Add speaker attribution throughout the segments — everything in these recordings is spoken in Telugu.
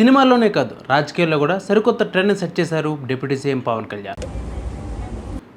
Speaker 1: సినిమాల్లోనే కాదు రాజకీయాల్లో కూడా సరికొత్త ట్రెండ్ని సెట్ చేశారు డిప్యూటీ సీఎం పవన్ కళ్యాణ్.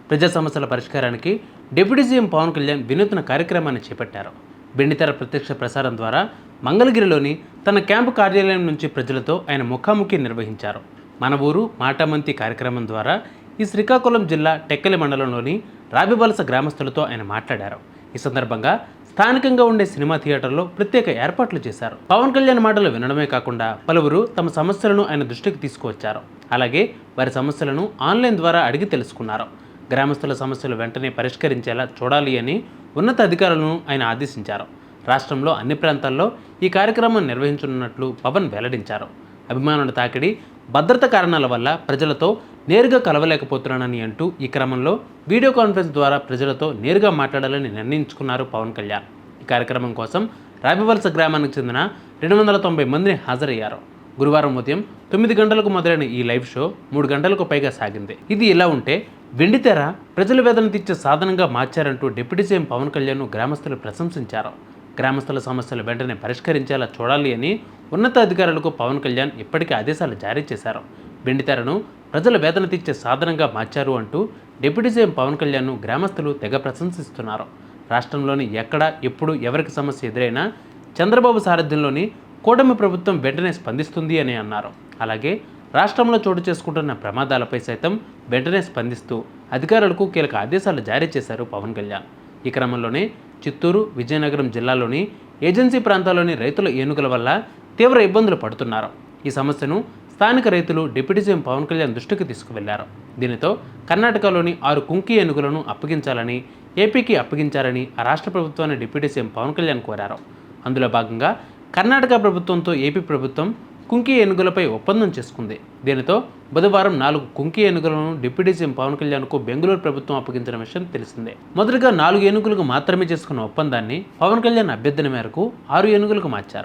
Speaker 1: ప్రజా సమస్యల పరిష్కారానికి డిప్యూటీ సీఎం పవన్ కళ్యాణ్ వినూత్న కార్యక్రమాన్ని చేపట్టారు. వెండితెర ప్రత్యక్ష ప్రసారం ద్వారా మంగళగిరిలోని తన క్యాంపు కార్యాలయం నుంచి ప్రజలతో ఆయన ముఖాముఖి నిర్వహించారు. మన ఊరు మాటామంతి కార్యక్రమం ద్వారా ఈ శ్రీకాకుళం జిల్లా టెక్కలి మండలంలోని రాబివలస గ్రామస్తులతో ఆయన మాట్లాడారు. ఈ సందర్భంగా స్థానికంగా ఉండే సినిమా థియేటర్లో ప్రత్యేక ఏర్పాట్లు చేశారు. పవన్ కళ్యాణ్ మాటలు వినడమే కాకుండా పలువురు తమ సమస్యలను ఆయన దృష్టికి తీసుకువచ్చారు. అలాగే వారి సమస్యలను ఆన్లైన్ ద్వారా అడిగి తెలుసుకున్నారు. గ్రామస్తుల సమస్యలు వెంటనే పరిష్కరించేలా చూడాలి అని ఉన్నత అధికారులను ఆయన ఆదేశించారు. రాష్ట్రంలో అన్ని ప్రాంతాల్లో ఈ కార్యక్రమం నిర్వహించనున్నట్లు పవన్ వెల్లడించారు. అభిమానుల తాకిడి, భద్రత కారణాల వల్ల ప్రజలతో నేరుగా కలవలేకపోతున్నానని అంటూ ఈ క్రమంలో వీడియో కాన్ఫరెన్స్ ద్వారా ప్రజలతో నేరుగా మాట్లాడాలని నిర్ణయించుకున్నారు పవన్ కళ్యాణ్. ఈ కార్యక్రమం కోసం రాబివలస గ్రామానికి చెందిన 290 మందిని హాజరయ్యారు. గురువారం ఉదయం 9 గంటలకు మొదలైన ఈ లైవ్ షో 3 గంటలకు పైగా సాగింది. ఇది ఇలా ఉంటే వెండితెర ప్రజల వేదన తీర్చే సాధనంగా మార్చారంటూ డిప్యూటీ సీఎం పవన్ కళ్యాణ్ను గ్రామస్తులు ప్రశంసించారు. గ్రామస్తుల సమస్యలు వెంటనే పరిష్కరించేలా చూడాలి అని ఉన్నత అధికారులకు పవన్ కళ్యాణ్ ఇప్పటికే ఆదేశాలు జారీ చేశారు. వెండితెరను ప్రజల వేదన తీర్చే సాధనంగా మార్చారు అంటూ డిప్యూటీ సీఎం పవన్ కళ్యాణ్ను గ్రామస్తులు తెగ ప్రశంసిస్తున్నారు. రాష్ట్రంలోని ఎక్కడ ఎప్పుడు ఎవరికి సమస్య ఎదురైనా చంద్రబాబు సారథ్యంలోని కూటమి ప్రభుత్వం వెంటనే స్పందిస్తుంది అని అన్నారు. అలాగే రాష్ట్రంలో చోటు చేసుకుంటున్న ప్రమాదాలపై సైతం వెంటనే స్పందిస్తూ అధికారులకు కీలక ఆదేశాలు జారీ చేశారు పవన్ కళ్యాణ్. ఈ క్రమంలోనే చిత్తూరు, విజయనగరం జిల్లాలోని ఏజెన్సీ ప్రాంతాల్లోని రైతుల ఏనుగుల వల్ల తీవ్ర ఇబ్బందులు పడుతున్నారు. ఈ సమస్యను స్థానిక రైతులు డిప్యూటీ సీఎం పవన్ కళ్యాణ్ దృష్టికి తీసుకువెళ్లారు. దీనితో కర్ణాటకలోని 6 కుంకి ఏనుగులను అప్పగించాలని, ఏపీకి అప్పగించాలని ఆ రాష్ట్ర ప్రభుత్వాన్ని డిప్యూటీ సీఎం పవన్ కళ్యాణ్ కోరారు. అందులో భాగంగా కర్ణాటక ప్రభుత్వంతో ఏపీ ప్రభుత్వం కుంకి ఏనుగులపై ఒప్పందం చేసుకుంది. దీనితో బుధవారం 4 కుంకి ఏనుగులను డిప్యూటీ సీఎం పవన్ కళ్యాణ్కు బెంగళూరు ప్రభుత్వం అప్పగించిన విషయం తెలిసిందే. మొదటగా 4 ఏనుగులకు మాత్రమే చేసుకున్న ఒప్పందాన్ని పవన్ కళ్యాణ్ అభ్యర్థన మేరకు 6 ఏనుగులకు మార్చారు.